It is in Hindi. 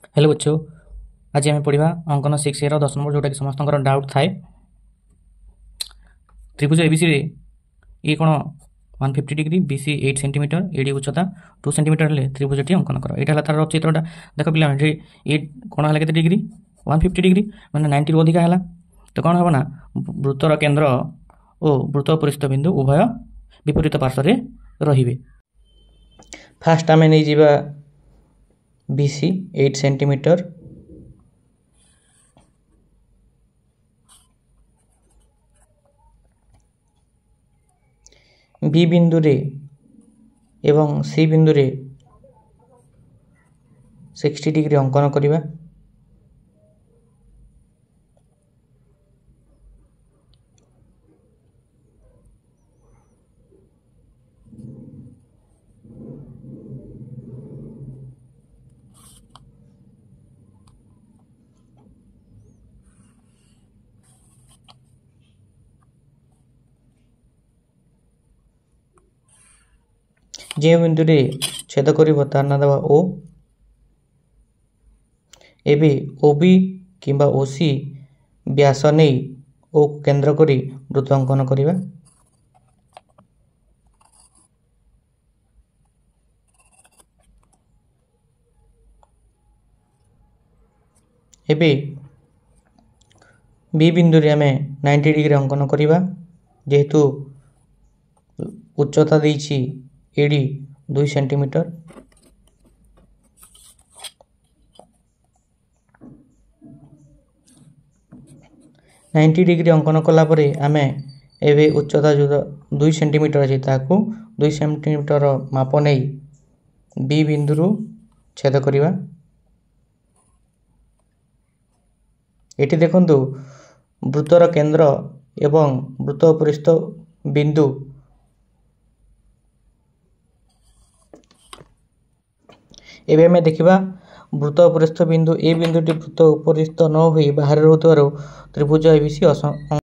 हेलो बच्चों, आज आम पढ़ा अंकन 6 एर 10 नंबर जोटा कि समस्त डाउट थाए। त्रिभुज एबीसी रे ये कौन 150 डिग्री बीसी 8 सेंटीमीटर एडी उच्चता 2 सेंटीमीटर हेल्ले त्रिभुजटी अंकन कर। यहाँ तार चित्रटा देख पिला ये कौन है के डिग्री 150 डिग्री मैंने 90 रु अधिका है। तो कौन हम ना वृत्तर केन्द्र और वृत्त परिस्थ बिंदु उभय विपरीत पार्श्व रे। फास्ट आम नहीं जावा बीसी 8 सेंटीमीटर बी बिंदु रे एवं सी बिंदु रे 60 डिग्री अंकन करिबा। जे बिंदु रे छेद करिबो तार ना दबा ओ। एबे ओबी किंबा ओसी व्यास नहीं ओ केंद्र करी वृत्त अंकन करिबा। एबे बी बिंदु रे हमें 90 डिग्री अंकन करिबा जेहेतु उच्चता देछि एडी 2 सेंटीमीटर। नाइंटी डिग्री अंकन कला परे आमे एबे उच्चता जो 2 सेंटीमीटर अछि ताकू 2 सेंटीमीटर माप नै बी बिंदु छेद करिबा। एटी देखंतु वृत्तर केंद्र एवं वृत्त परिस्थ बिंदु एबे में देखिबा वृत्त परिस्थ बिंदु ए बिंदुटी वृत्त उपरिस्थ न होई बाहर रहउतरो त्रिभुज एबीसी